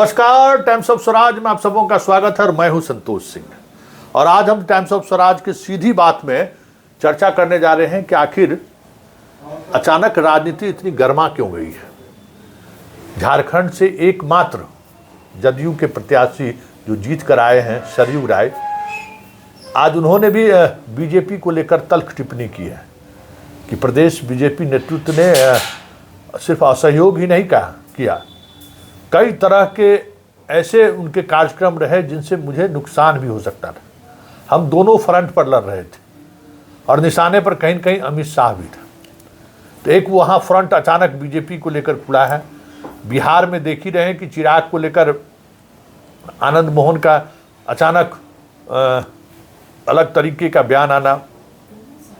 नमस्कार, times of Swaraj में आप सबों का स्वागत है और मैं हूं संतोष सिंह। और आज हम टाइम्स ऑफ स्वराज की सीधी बात में चर्चा करने जा रहे हैं कि आखिर अचानक राजनीति इतनी गर्मा क्यों गई है। झारखंड से एकमात्र जदयू के प्रत्याशी जो जीत कर आए हैं सरयू राय, आज उन्होंने भी बीजेपी को लेकर तल्ख टिप्पणी की है कि प्रदेश बीजेपी नेतृत्व ने सिर्फ असहयोग ही नहीं किया, कई तरह के ऐसे उनके कार्यक्रम रहे जिनसे मुझे नुकसान भी हो सकता था। हम दोनों फ्रंट पर लड़ रहे थे और निशाने पर कहीं न कहीं अमित शाह भी था। तो एक वहाँ फ्रंट अचानक बीजेपी को लेकर खुला है। बिहार में देख ही रहे हैं कि चिराग को लेकर आनंद मोहन का अचानक अलग तरीके का बयान आना,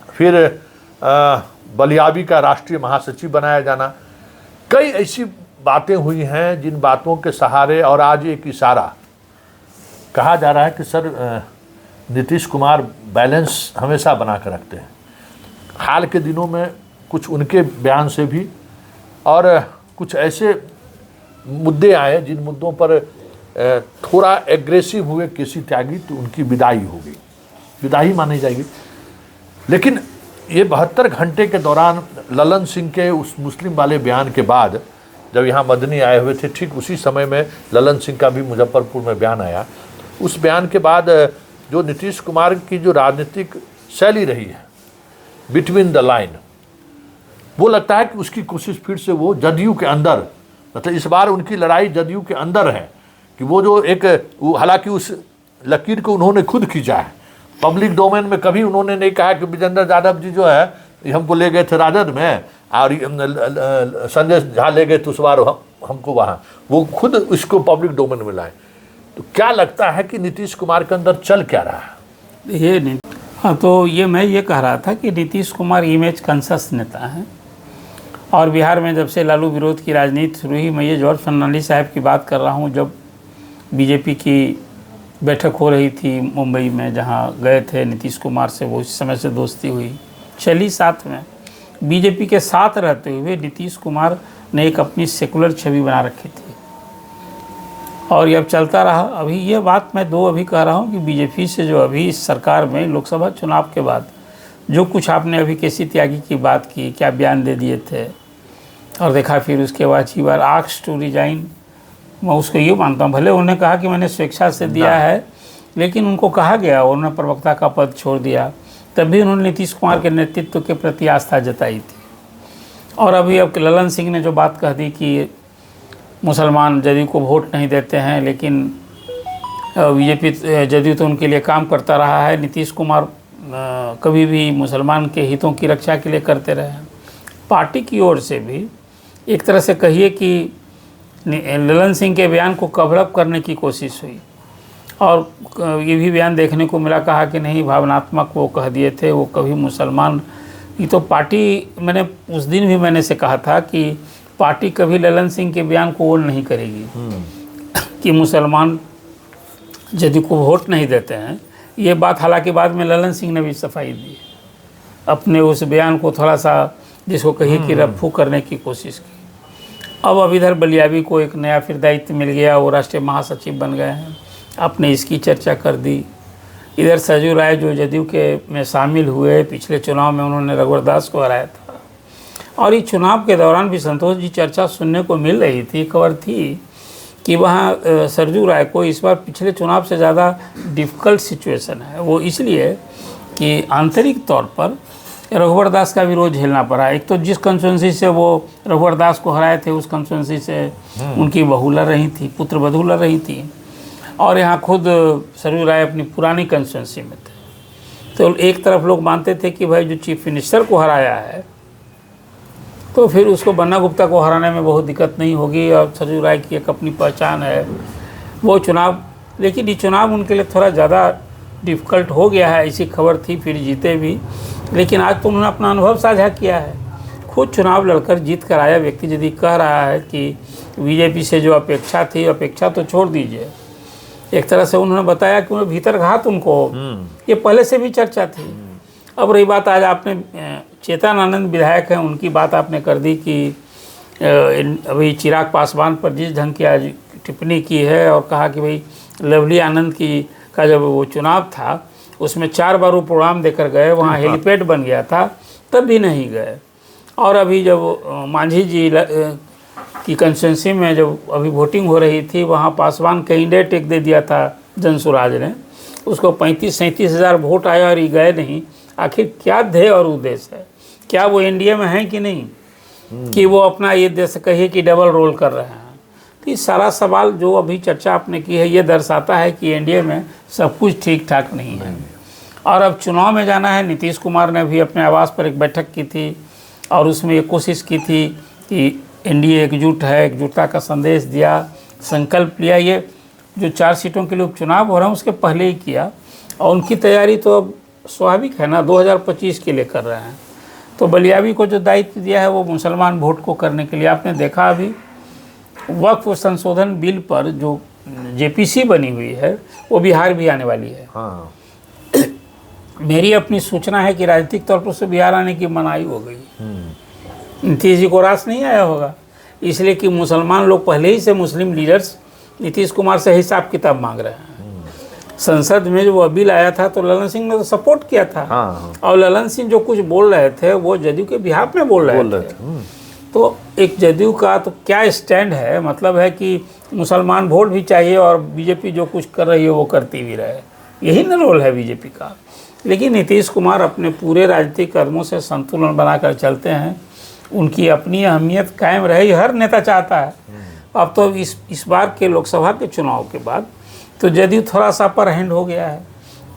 फिर बलियाबी का राष्ट्रीय महासचिव बनाया जाना, कई ऐसी बातें हुई हैं जिन बातों के सहारे और आज एक इशारा कहा जा रहा है कि सर नीतीश कुमार बैलेंस हमेशा बना कर रखते हैं। हाल के दिनों में कुछ उनके बयान से भी और कुछ ऐसे मुद्दे आए जिन मुद्दों पर थोड़ा एग्रेसिव हुए केसी त्यागी, तो उनकी विदाई हो गई, विदाई मानी जाएगी। लेकिन ये 72 घंटे के दौरान ललन सिंह के उस मुस्लिम वाले बयान के बाद जब यहाँ मदनी आए हुए थे, ठीक उसी समय में ललन सिंह का भी मुजफ्फरपुर में बयान आया। उस बयान के बाद जो नीतीश कुमार की जो राजनीतिक शैली रही है बिटवीन द लाइन, वो लगता है कि उसकी कोशिश फिर से वो जदयू के अंदर, मतलब इस बार उनकी लड़ाई जदयू के अंदर है कि वो जो एक, हालांकि उस लकीर को उन्होंने खुद खींचा है। पब्लिक डोमेन में कभी उन्होंने नहीं कहा कि विजेंद्र यादव जी जो है हमको ले गए थे राजद में और संजय झा ले गए तो उस बार हमको वहाँ, वो खुद इसको पब्लिक डोमेन में लाए। तो क्या लगता है कि नीतीश कुमार के अंदर चल क्या रहा है? हाँ, तो मैं ये कह रहा था कि नीतीश कुमार इमेज कॉन्शियस नेता हैं और बिहार में जब से लालू विरोध की राजनीति शुरू हुई, मैं ये जॉर्ज फर्नांडिस साहब की बात कर रहा हूँ, जब बीजेपी की बैठक हो रही थी मुंबई में, जहाँ गए थे नीतीश कुमार से, वो उस समय से दोस्ती हुई चली साथ में। बीजेपी के साथ रहते हुए नीतीश कुमार ने एक अपनी सेकुलर छवि बना रखी थी और ये अब चलता रहा। अभी ये बात मैं अभी कह रहा हूँ कि बीजेपी से जो अभी इस सरकार में लोकसभा चुनाव के बाद जो कुछ आपने अभी केसी त्यागी की बात की, क्या बयान दे दिए थे और देखा, फिर उसके बाद ही बार आस्क्ड टू रिजाइन, मैं उसको ये मानता हूँ, भले उन्होंने कहा कि मैंने स्वेच्छा से दिया है, लेकिन उनको कहा गया, उन्होंने प्रवक्ता का पद छोड़ दिया, तब भी उन्होंने नीतीश कुमार के नेतृत्व के प्रति आस्था जताई थी। और अभी अब ललन सिंह ने जो बात कह दी कि मुसलमान जदयू को वोट नहीं देते हैं, लेकिन बीजेपी जदयू तो उनके लिए काम करता रहा है, नीतीश कुमार कभी भी मुसलमान के हितों की रक्षा के लिए करते रहे हैं। पार्टी की ओर से भी एक तरह से कहिए कि ललन सिंह के बयान को कवर अप करने की कोशिश हुई और ये भी बयान देखने को मिला, कहा कि नहीं भावनात्मक वो कह दिए थे, वो कभी मुसलमान, ये तो पार्टी, मैंने उस दिन भी मैंने से कहा था कि पार्टी कभी ललन सिंह के बयान को ओल नहीं करेगी कि मुसलमान जदयू को वोट नहीं देते हैं। ये बात हालांकि बाद में ललन सिंह ने भी सफाई दी, अपने उस बयान को थोड़ा सा जिसको कहिए कि रफ्फू करने की कोशिश की। अब इधर बलियाबी को एक नया फिर दायित्व मिल गया, वो राष्ट्रीय महासचिव बन गए हैं, आपने इसकी चर्चा कर दी। इधर सरयू राय जो जदयू के में शामिल हुए, पिछले चुनाव में उन्होंने रघुवर दास को हराया था और इस चुनाव के दौरान भी संतोष जी चर्चा सुनने को मिल रही थी, खबर थी कि वहाँ सरयू राय को इस बार पिछले चुनाव से ज़्यादा डिफ़िकल्ट सिचुएशन है। वो इसलिए कि आंतरिक तौर पर रघुवर दास का विरोध झेलना पड़ा। एक तो जिस कंस्टिट्यूंसी से वो रघुवर दास को हराए थे, उस कंस्टिट्यूंसी से उनकी बहू लड़ रही थी, पुत्र वधू लड़ रही थी, और यहाँ खुद सरयू राय अपनी पुरानी कंस्टिट्यूंसी में थे। तो एक तरफ लोग मानते थे कि भाई जो चीफ मिनिस्टर को हराया है तो फिर उसको बन्ना गुप्ता को हराने में बहुत दिक्कत नहीं होगी और सरयू राय की एक अपनी पहचान है वो चुनाव। लेकिन ये चुनाव उनके लिए थोड़ा ज़्यादा डिफ़िकल्ट हो गया है, ऐसी खबर थी, फिर जीते भी। लेकिन आज तो उन्होंने अपना अनुभव साझा किया है, खुद चुनाव लड़कर जीत कर आया व्यक्ति यदि कह रहा है कि बीजेपी से जो अपेक्षा थी, अपेक्षा तो छोड़ दीजिए, एक तरह से उन्होंने बताया कि उन्हें भीतर घात उनको, ये पहले से भी चर्चा थी। अब रही बात, आज आपने चेतन आनंद विधायक हैं, उनकी बात आपने कर दी कि अभी चिराग पासवान पर जिस ढंग की आज टिप्पणी की है और कहा कि भाई लवली आनंद का जब वो चुनाव था उसमें 4 बार वो प्रोग्राम देकर गए, वहाँ हेलीपैड बन गया था, तब भी नहीं गए। और अभी जब मांझी जी की कंस्टिट्यूंसी में जब अभी वोटिंग हो रही थी, वहाँ पासवान कैंडिडेट एक दे दिया था जनसुराज ने, उसको 35-37 हज़ार वोट आया और ये गए नहीं। आखिर क्या ध्येय और उद्देश्य है? क्या वो एनडीए में हैं कि नहीं, कि वो अपना ये देश कहिए कि डबल रोल कर रहे हैं? तो ये सारा सवाल जो अभी चर्चा आपने की है, ये दर्शाता है कि एनडीए में सब कुछ ठीक ठाक नहीं है। और अब चुनाव में जाना है। नीतीश कुमार ने भी अपने आवास पर एक बैठक की थी और उसमें ये कोशिश की थी कि एनडीए एकजुट है, एकजुटता का संदेश दिया, संकल्प लिया। ये जो 4 सीटों के लिए उपचुनाव हो रहा है उसके पहले ही किया, और उनकी तैयारी तो अब स्वाभाविक है ना, 2025 के लिए कर रहे हैं। तो बलियावी को जो दायित्व दिया है वो मुसलमान वोट को करने के लिए। आपने देखा अभी वक्फ संशोधन बिल पर जो जेपीसी बनी हुई है वो बिहार भी आने वाली है। हाँ। मेरी अपनी सूचना है कि राजनीतिक तौर पर उसे बिहार आने की मनाही हो गई। नीतीश जी को रास नहीं आया होगा, इसलिए कि मुसलमान लोग पहले ही से मुस्लिम लीडर्स नीतीश कुमार से हिसाब किताब मांग रहे हैं। संसद में जो वो बिल आया था तो ललन सिंह ने तो सपोर्ट किया था। हाँ। और ललन सिंह जो कुछ बोल रहे थे वो जदयू के बिहाफ में बोल रहे थे। तो एक जदयू का तो क्या स्टैंड है, मतलब है कि मुसलमान वोट भी चाहिए और बीजेपी जो कुछ कर रही है वो करती भी रहे, यही न रोल है बीजेपी का। लेकिन नीतीश कुमार अपने पूरे राजनीतिक कदमों से संतुलन बनाकर चलते हैं, उनकी अपनी अहमियत कायम रहे, हर नेता चाहता है। अब तो इस बार के लोकसभा के चुनाव के बाद तो जदयू थोड़ा सा अपर हैंड हो गया है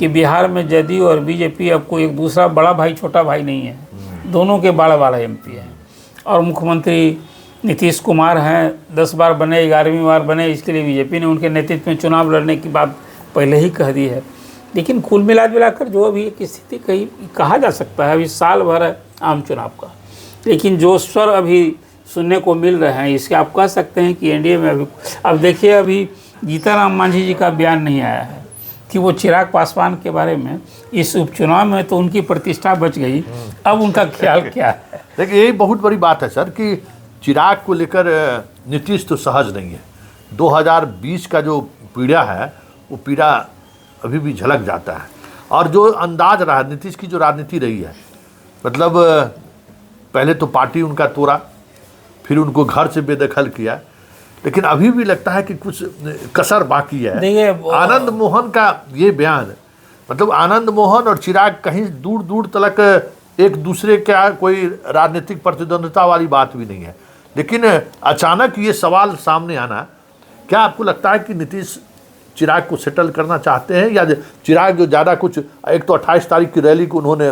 कि बिहार में जदयू और बीजेपी अब कोई एक दूसरा बड़ा भाई छोटा भाई नहीं है, दोनों के बड़ा बड़ा एमपी हैं। और मुख्यमंत्री नीतीश कुमार हैं, 10 बार बने, 11वीं बार बने, इसके लिए बीजेपी ने उनके नेतृत्व में चुनाव लड़ने की बात पहले ही कह दी है। लेकिन कुल मिलाकर जो अभी एक स्थिति कहा जा सकता है, अभी साल भर है आम चुनाव का, लेकिन जो स्वर अभी सुनने को मिल रहे हैं इसके आप कह सकते हैं कि एनडीए में अभी, अब देखिए अभी जीतनराम मांझी जी का बयान नहीं आया है कि वो चिराग पासवान के बारे में, इस उपचुनाव में तो उनकी प्रतिष्ठा बच गई, अब उनका ख्याल क्या है? देखिए यही बहुत बड़ी बात है सर कि चिराग को लेकर नीतीश तो सहज नहीं है। 2020 का जो पीड़ा है वो पीड़ा अभी भी झलक जाता है। और जो अंदाज रहा नीतीश की, जो राजनीति रही है, मतलब पहले तो पार्टी उनका तोड़ा, फिर उनको घर से बेदखल किया, लेकिन अभी भी लगता है कि कुछ कसर बाकी है। आनंद मोहन का ये बयान, मतलब आनंद मोहन और चिराग कहीं दूर दूर तक एक दूसरे का कोई राजनीतिक प्रतिद्वंद्विता वाली बात भी नहीं है, लेकिन अचानक ये सवाल सामने आना, क्या आपको लगता है कि नीतीश चिराग को सेटल करना चाहते हैं, या चिराग जो ज़्यादा कुछ, एक तो 28 तारीख की रैली को उन्होंने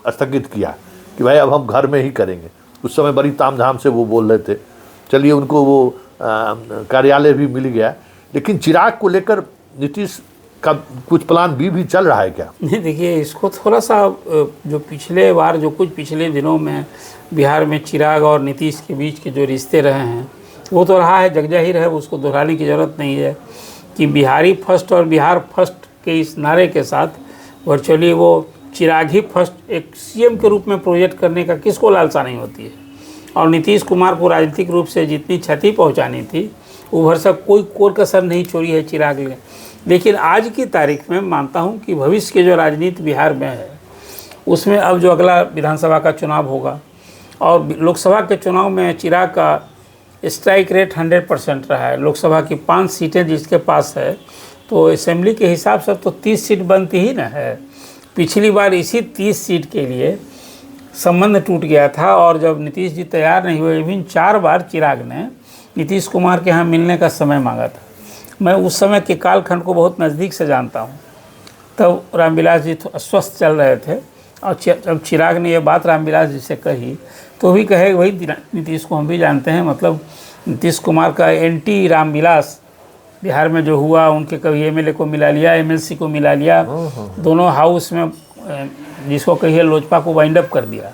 स्थगित किया कि भाई अब हम घर में ही करेंगे, उस समय बड़ी तामझाम से वो बोल रहे थे, चलिए उनको वो कार्यालय भी मिल गया, लेकिन चिराग को लेकर नीतीश का कुछ प्लान भी चल रहा है क्या? नहीं, देखिए इसको थोड़ा सा जो पिछले बार जो कुछ पिछले दिनों में बिहार में चिराग और नीतीश के बीच के जो रिश्ते रहे हैं वो तो रहा है, जगजाहिर है, उसको दोहराने की ज़रूरत नहीं है कि बिहारी फर्स्ट और बिहार फर्स्ट के इस नारे के साथ वर्चुअली वो चिराग ही फर्स्ट एक सीएम के रूप में प्रोजेक्ट करने का किसको लालसा नहीं होती है। और नीतीश कुमार को राजनीतिक रूप से जितनी क्षति पहुंचानी थी वो भरसक कोई कोर कसर नहीं छोड़ी है चिराग ने। लेकिन आज की तारीख में मानता हूं कि भविष्य के जो राजनीति बिहार में है उसमें अब जो अगला विधानसभा का चुनाव होगा और लोकसभा के चुनाव में चिराग का स्ट्राइक रेट 100% रहा है। लोकसभा की 5 सीटें जिसके पास है तो असेंबली के हिसाब से तो 30 सीट बनती ही ना है। पिछली बार इसी 30 सीट के लिए संबंध टूट गया था और जब नीतीश जी तैयार नहीं हुए, इवन 4 बार चिराग ने नीतीश कुमार के यहाँ मिलने का समय मांगा था। मैं उस समय के कालखंड को बहुत नज़दीक से जानता हूँ। तब रामविलास जी अस्वस्थ चल रहे थे और जब चिराग ने ये बात रामविलास जी से कही तो भी कहे वही नीतीश को हम भी जानते हैं, मतलब नीतीश कुमार का एंटी रामविलास बिहार में जो हुआ, उनके कभी एमएलए को मिला लिया, एमएलसी को मिला लिया, दोनों हाउस में जिसको कहिए लोजपा को वाइंड अप कर दिया,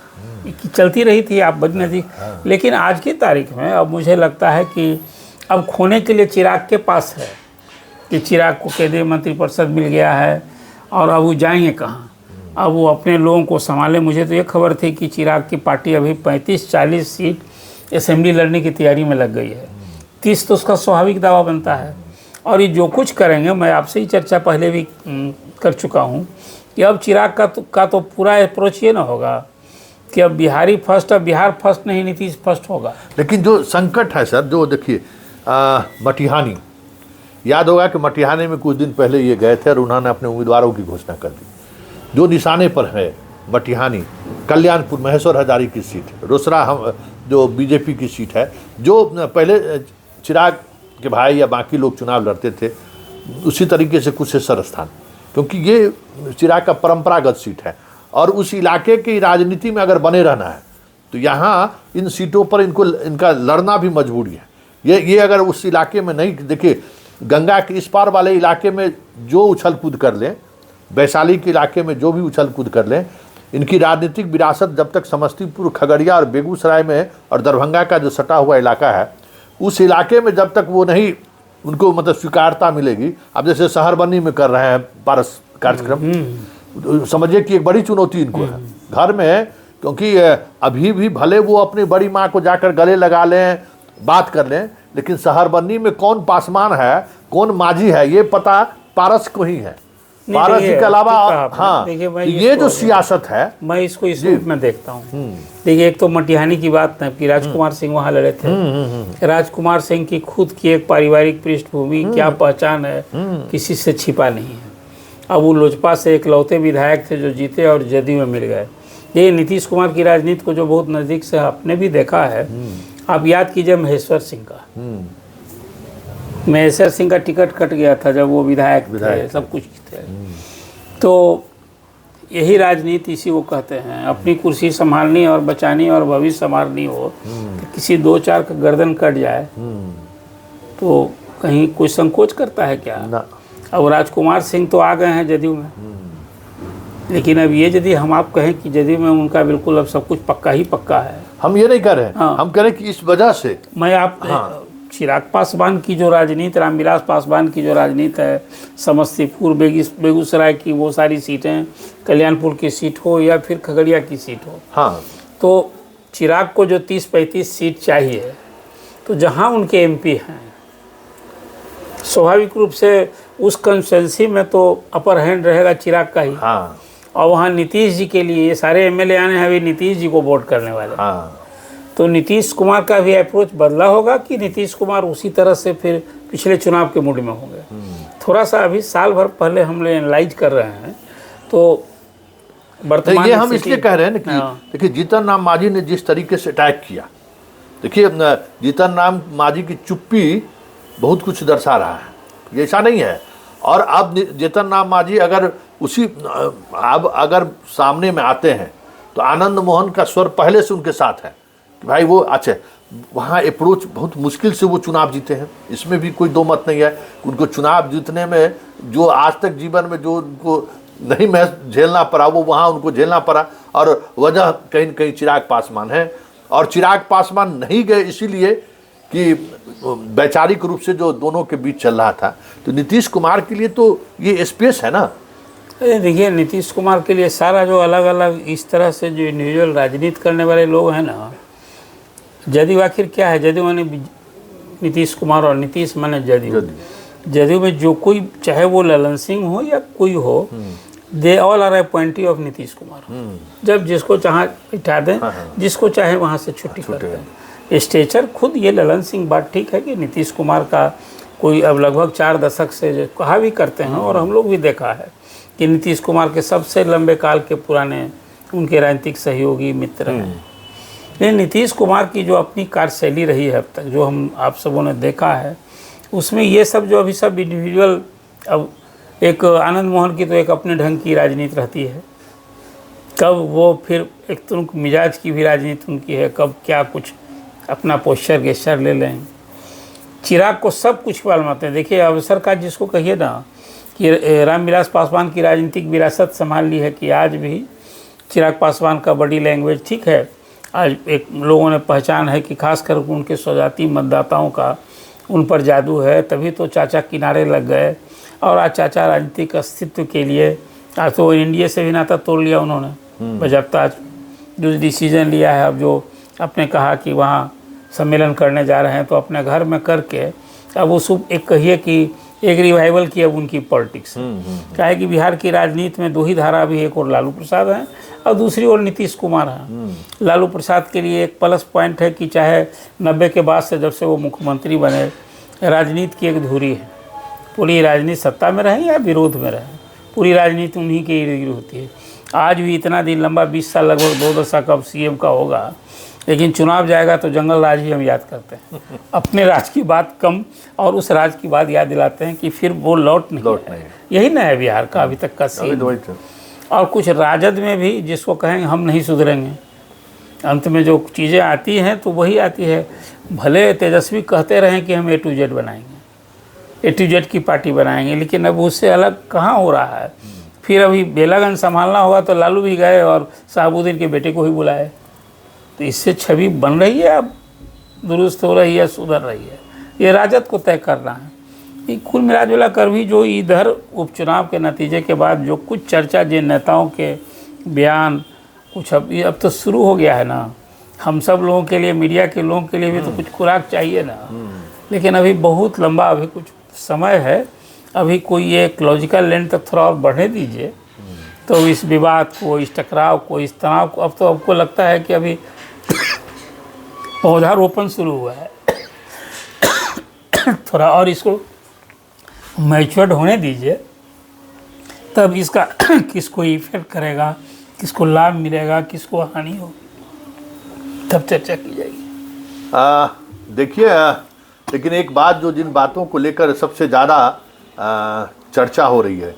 चलती रही थी आप बड़ी नज़दीक। लेकिन आज की तारीख में अब मुझे लगता है कि अब खोने के लिए चिराग के पास है कि चिराग को केंद्रीय मंत्रिपरिषद मिल गया है और अब वो जाएंगे कहाँ, अब वो अपने लोगों को संभाले। मुझे तो ये खबर थी कि चिराग की पार्टी अभी 35-40 सीट असेंबली लड़ने की तैयारी में लग गई है। 30 तो उसका स्वाभाविक दावा बनता है। और ये जो कुछ करेंगे, मैं आपसे ही चर्चा पहले भी कर चुका हूँ कि अब चिराग का तो पूरा अप्रोच ये ना होगा कि अब बिहारी फर्स्ट, अब बिहार फर्स्ट नहीं नीतीश फर्स्ट होगा। लेकिन जो संकट है सर, जो देखिए मटिहानी, याद होगा कि मटिहानी में कुछ दिन पहले ये गए थे और उन्होंने अपने उम्मीदवारों की घोषणा कर दी। जो निशाने पर है मटिहानी, कल्याणपुर महेश्वर हजारी की सीट, रोसड़ा हम जो बीजेपी की सीट है, जो पहले चिराग के भाई या बाकी लोग चुनाव लड़ते थे, उसी तरीके से कुशेश्वर स्थान, क्योंकि ये चिराग का परंपरागत सीट है और उस इलाके की राजनीति में अगर बने रहना है तो यहाँ इन सीटों पर इनका लड़ना भी मजबूरी है। ये अगर उस इलाके में नहीं, देखिए गंगा के इस पार वाले इलाके में जो उछल कूद कर लें, वैशाली के इलाके में जो भी उछल कूद कर लें, इनकी राजनीतिक विरासत जब तक समस्तीपुर, खगड़िया और बेगूसराय में और दरभंगा का जो सटा हुआ इलाका है, उस इलाके में जब तक वो नहीं, उनको मतलब स्वीकारता मिलेगी। अब जैसे शहरबनी में कर रहे हैं पारस कार्यक्रम, समझिए कि एक बड़ी चुनौती इनको है घर में, क्योंकि अभी भी भले वो अपनी बड़ी माँ को जाकर गले लगा लें, बात कर लें, लेकिन शहरबनी में कौन पासवान है, कौन मांझी है, ये पता पारस को ही है। पारस जी के अलावा हाँ, ये जो सियासत है, मैं इसको इस रूप में देखता हूँ। देखिए, एक तो मटिहानी की बात है कि राजकुमार सिंह वहाँ लड़े थे। राजकुमार सिंह की खुद की एक पारिवारिक पृष्ठभूमि, क्या पहचान है, किसी से छिपा नहीं है। अब वो लोजपा से इकलौते विधायक थे जो जीते और जदयू में मिल गए। ये नीतीश कुमार की राजनीति को जो बहुत नज़दीक से आपने भी देखा है, आप याद कीजिए महेश्वर सिंह का, महेश्वर सिंह का टिकट कट गया था जब वो विधायक थे, सब कुछ थे। तो यही राजनीति, इसी को कहते हैं, अपनी कुर्सी संभालनी और बचानी और भविष्य संभालनी हो, तो किसी 2-4 का गर्दन कट जाए तो कहीं कोई संकोच करता है क्या ना। अब राजकुमार सिंह तो आ गए हैं जदयू में, लेकिन अब ये यदि हम आप कहें कि जदयू में उनका बिल्कुल अब सब कुछ पक्का ही पक्का है, हम ये नहीं कह रहे हैं। हाँ। हम कह रहे हैं कि इस वजह से मैं आप चिराग पासवान की जो राजनीति, रामविलास पासवान की जो राजनीति है, समस्तीपुर, बेगूसराय की वो सारी सीटें, कल्याणपुर की सीट हो या फिर खगड़िया की सीट हो, हाँ, तो चिराग को जो 30-35 सीट चाहिए, तो जहां उनके एमपी हैं, स्वाभाविक रूप से उस कंस्टिट्यूंसी में तो अपर हैंड रहेगा चिराग का ही। हाँ। और वहाँ नीतीश जी के लिए ये सारे एमएलए आने हैं, अभी नीतीश जी को वोट करने वाले। हाँ। तो नीतीश कुमार का भी अप्रोच बदला होगा कि नीतीश कुमार उसी तरह से फिर पिछले चुनाव के मूड में होंगे। थोड़ा सा अभी साल भर पहले हम लोग एनालाइज कर रहे हैं, तो वर्तमान ये हम इसलिए कह रहे हैं कि देखिए जीतन राम मांझी ने जिस तरीके से अटैक किया, देखिए जीतन राम मांझी की चुप्पी बहुत कुछ दर्शा रहा है, ये ऐसा नहीं है। और अब जीतन राम मांझी अगर उसी अब अगर सामने में आते हैं तो आनंद मोहन का स्वर पहले से उनके साथ है कि भाई वो अच्छा, वहाँ अप्रोच बहुत मुश्किल से वो चुनाव जीते हैं, इसमें भी कोई दो मत नहीं है। उनको चुनाव जीतने में जो आज तक जीवन में जो उनको नहीं महसूस झेलना पड़ा, वो वहाँ उनको झेलना पड़ा, और वजह कहीं न कहीं चिराग पासवान है। और चिराग पासवान नहीं गए इसीलिए कि वैचारिक रूप से जो दोनों के बीच चल रहा था, तो नीतीश कुमार के लिए तो ये स्पेस है ना। देखिए, नीतीश कुमार के लिए सारा जो अलग अलग इस तरह से जो इंडिविजुअल राजनीति करने वाले लोग हैं ना, जदयू आखिर क्या है, जदयू माने नीतीश कुमार और नीतीश माने जदयू। जदयू में जो कोई, चाहे वो ललन सिंह हो या कोई हो, they all are appointee of Nitish Kumar. जब जिसको चाहे बिठा दें, जिसको चाहे वहाँ से छुट्टी कर दें। स्टेचर खुद ये ललन सिंह बात ठीक है कि नीतीश कुमार का कोई अब लगभग 4 दशक से जो कहा भी करते हैं, और हम लोग भी देखा है कि नीतीश कुमार के सबसे लंबे काल के पुराने उनके राजनीतिक सहयोगी मित्र हैं। लेकिन नीतीश कुमार की जो अपनी कार्यशैली रही है अब तक, जो हम आप सबों ने देखा है, उसमें ये सब जो अभी सब इंडिविजुअल, अब एक आनंद मोहन की तो एक अपने ढंग की राजनीति रहती है, कब वो फिर एक तो उनकी मिजाज की भी राजनीति उनकी है, कब क्या कुछ अपना पोस्चर गेस्चर ले लें। चिराग को सब कुछ मालूम है। देखिए, अवसर का जिसको कहिए ना कि रामविलास पासवान की राजनीतिक विरासत संभाल ली है कि आज भी चिराग पासवान का बॉडी लैंग्वेज ठीक है। आज एक लोगों ने पहचान है कि खासकर उनके स्वजाति मतदाताओं का उन पर जादू है, तभी तो चाचा किनारे लग गए। और आज चाचा राजनीतिक अस्तित्व के लिए, आज तो एनडीए से भी नाता तोड़ लिया उन्होंने, बजब्ता जो डिसीजन लिया है। अब जो आपने कहा कि वहाँ सम्मेलन करने जा रहे हैं तो अपने घर में करके अब उस एक कहिए कि एक रिवाइवल की अब उनकी पॉलिटिक्स है। क्या है कि बिहार की राजनीति में दो ही धारा अभी, एक और लालू प्रसाद हैं और दूसरी ओर नीतीश कुमार हैं। लालू प्रसाद के लिए एक प्लस पॉइंट है कि चाहे 90 के बाद से जब से वो मुख्यमंत्री बने, राजनीति की एक धुरी है। पूरी राजनीति सत्ता में रहे या विरोध में रहे, पूरी राजनीति उन्हीं के इर्द गिर्द होती है। आज भी इतना दिन लंबा 20 साल लगभग 2 दशक अब सीएम का होगा, लेकिन चुनाव जाएगा तो जंगल राज ही हम याद करते हैं। अपने राज की बात कम और उस राज की बात याद दिलाते हैं कि फिर वो लौट नहीं है। यही ना है बिहार का अभी तक का सीन। और कुछ राजद में भी जिसको कहेंगे हम नहीं सुधरेंगे, अंत में जो चीज़ें आती हैं तो वही आती है। भले तेजस्वी कहते रहें कि हम A to Z बनाएंगे, A to Z की पार्टी बनाएंगे, लेकिन अब उससे अलग कहाँ हो रहा है। फिर अभी बेलागंज संभालना होगा तो लालू भी गए और शहाबुद्दीन के बेटे को ही बुलाए। तो इससे छवि बन रही है, अब दुरुस्त हो रही है, सुधर रही है। ये राजद को तय करना है। ये कुल मिला कर भी जो इधर उपचुनाव के नतीजे के बाद जो कुछ चर्चा, जिन नेताओं के बयान कुछ अब तो शुरू हो गया है ना। हम सब लोगों के लिए, मीडिया के लोगों के लिए भी तो कुछ खुराक चाहिए ना। लेकिन अभी बहुत लंबा अभी कुछ समय है, अभी कोई एक लॉजिकल लेंथ तक थोड़ा और बढ़ने दीजिए तो इस विवाद को, इस टकराव को, इस तनाव को, अब तो आपको लगता है कि अभी पौधारोपण शुरू हुआ है। थोड़ा और इसको मैच्योर्ड होने दीजिए, तब इसका किसको इफेक्ट करेगा, किसको लाभ मिलेगा, किसको हानि होगी, तब चर्चा की जाएगी। देखिए, लेकिन एक बात जो जिन बातों को लेकर सबसे ज़्यादा चर्चा हो रही है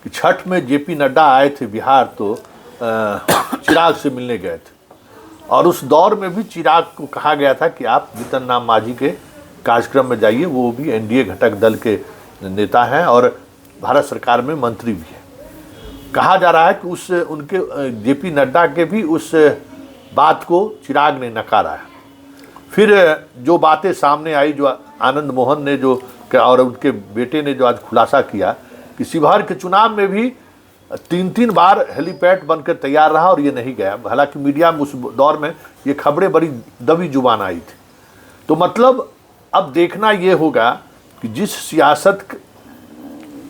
कि छठ में जेपी नड्डा आए थे बिहार, तो चिराग से मिलने गए थे और उस दौर में भी चिराग को कहा गया था कि आप जीतन राम मांझी के कार्यक्रम में जाइए, वो भी एनडीए घटक दल के नेता हैं और भारत सरकार में मंत्री भी हैं। कहा जा रहा है कि उस उनके जेपी नड्डा के भी उस बात को चिराग ने नकारा है। फिर जो बातें सामने आई, जो आनंद मोहन ने जो और उनके बेटे ने जो आज खुलासा किया कि शिवहर के चुनाव में भी 3 बार हेलीपैड बनकर तैयार रहा और ये नहीं गया। हालांकि मीडिया में उस दौर में ये खबरें बड़ी दबी जुबान आई थी। तो मतलब अब देखना ये होगा कि जिस सियासत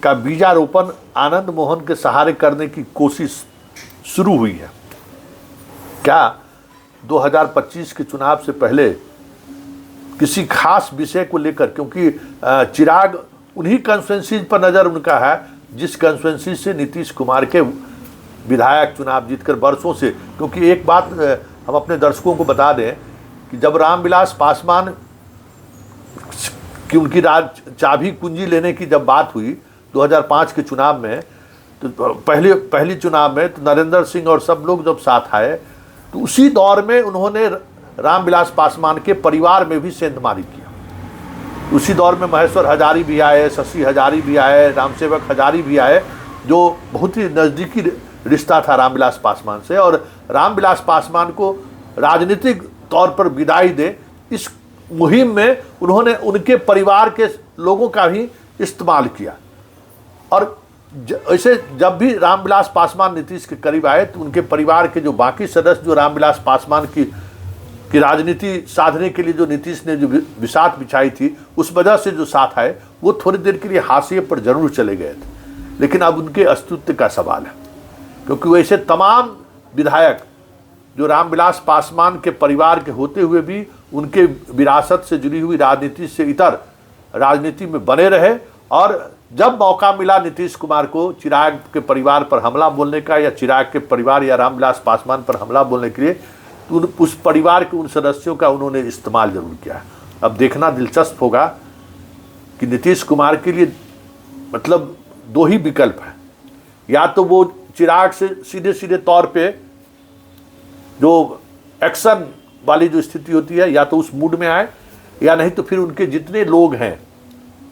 का बीजारोपण आनंद मोहन के सहारे करने की कोशिश शुरू हुई है, क्या 2025 के चुनाव से पहले किसी खास विषय को लेकर, क्योंकि चिराग उन्हीं कॉन्स्टिट्यूएंसीज पर नज़र उनका है जिस कॉन्स्टिट्यूएंसी से नीतीश कुमार के विधायक चुनाव जीतकर वर्षों से, क्योंकि एक बात हम अपने दर्शकों को बता दें कि जब रामविलास पासवान की उनकी चाबी कुंजी लेने की जब बात हुई 2005 के चुनाव में, तो पहली चुनाव में तो नरेंद्र सिंह और सब लोग जब साथ आए, तो उसी दौर में उन्होंने रामविलास पासवान के परिवार में भी सेंधमारी किया। उसी दौर में महेश्वर हजारी भी आए, शशि हजारी भी आए, रामसेवक हजारी भी आए, जो बहुत ही नज़दीकी रिश्ता था रामविलास पासवान से, और रामविलास पासवान को राजनीतिक तौर पर विदाई दे इस मुहिम में उन्होंने उनके परिवार के लोगों का भी इस्तेमाल किया। और ऐसे जब भी रामविलास पासवान नीतीश के करीब आए तो उनके परिवार के जो बाकी सदस्य जो रामविलास पासवान की राजनीति साधने के लिए जो नीतीश ने जो बिसात बिछाई थी, उस वजह से जो साथ आए वो थोड़ी देर के लिए हाशिए पर जरूर चले गए थे। लेकिन अब उनके अस्तित्व का सवाल है, क्योंकि वैसे तमाम विधायक जो रामविलास पासवान के परिवार के होते हुए भी उनके विरासत से जुड़ी हुई राजनीति से इतर राजनीति में बने रहे, और जब मौका मिला नीतीश कुमार को चिराग के परिवार पर हमला बोलने का या चिराग के परिवार या रामविलास पासवान पर हमला बोलने के लिए, तो उस परिवार के उन सदस्यों का उन्होंने इस्तेमाल जरूर किया। अब देखना दिलचस्प होगा कि नीतीश कुमार के लिए मतलब 2 ही विकल्प हैं, या तो वो चिराग से सीधे सीधे तौर पे जो एक्शन वाली जो स्थिति होती है या तो उस मूड में आए, या नहीं तो फिर उनके जितने लोग हैं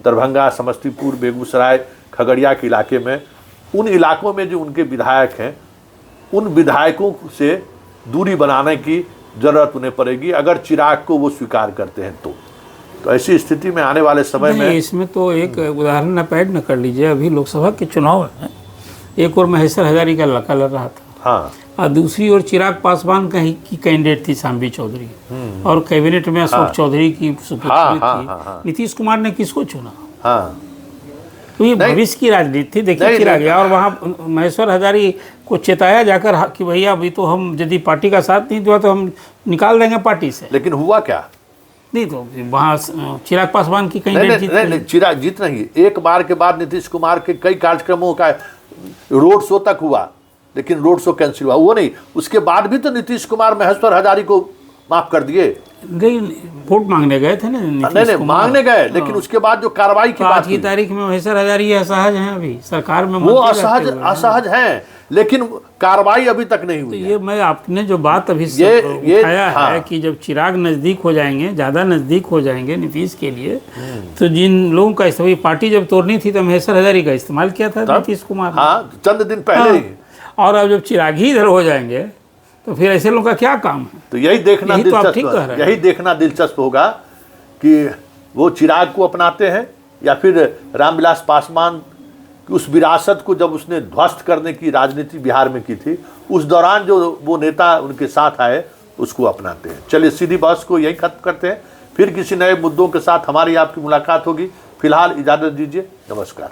दरभंगा, समस्तीपुर, बेगूसराय, खगड़िया के इलाके में, उन इलाकों में जो उनके विधायक हैं, उन विधायकों से दूरी बनाने की ज़रूरत उन्हें पड़ेगी अगर चिराग को वो स्वीकार करते हैं तो ऐसी स्थिति में आने वाले समय में इसमें तो एक उदाहरण पैड न कर लीजिए। अभी लोकसभा के चुनाव है, एक और महेश्वर हजारी का लड़का लड़ रहा था, हाँ और दूसरी ओर चिराग पासवान की कैंडिडेट थी सांबी चौधरी, और कैबिनेट में अशोक चौधरी की सुपुत्री थी। नीतीश कुमार ने किसको चुना? हाँ तो ये भविष्य की राजनीति थी। देखिए चिराग गया और वहाँ महेश्वर हजारी को चेताया जाकर कि भैया अभी तो हम यदि पार्टी का साथ नहीं दिया तो हम निकाल देंगे पार्टी से। लेकिन हुआ क्या? नहीं तो वहाँ चिराग पासवान की कैंडिडेट जीत नहीं, चिराग जीत नहीं। एक बार के बाद नीतीश कुमार के कई कार्यक्रमों का रोड शो तक हुआ, लेकिन रोड शो कैंसिल हुआ। वो नहीं, उसके बाद भी तो नीतीश कुमार महेश्वर हजारी को माफ कर दिए। नहीं, वोट मांगने गए थे ना नहीं मांगने गए, लेकिन उसके बाद जो कार्रवाई की बात की तारीख में महेश्वर हजारी असहज हैं अभी सरकार में। वो असहज हैं, लेकिन कार्रवाई अभी तक नहीं हुई। ये मैं आपने जो बात अभी उठाया है कि जब चिराग नजदीक हो जाएंगे, ज्यादा नजदीक हो जाएंगे नीतीश के लिए, तो जिन लोगों का इस्तेमाल, पार्टी जब तोड़नी थी तो महेश्वर हजारी का इस्तेमाल किया था नीतीश कुमार। हाँ, चंद दिन पहले ही। और अब जब चिराग ही इधर हो जाएंगे तो फिर ऐसे लोगों का क्या काम है? तो यही देखना दिलचस्प होगा कि वो चिराग को अपनाते हैं या फिर रामविलास पासवान की उस विरासत को, जब उसने ध्वस्त करने की राजनीति बिहार में की थी, उस दौरान जो वो नेता उनके साथ आए उसको अपनाते हैं। चलिए सीधी बहस को यही खत्म करते हैं, फिर किसी नए मुद्दों के साथ हमारी आपकी मुलाकात होगी। फिलहाल इजाज़त दीजिए, नमस्कार।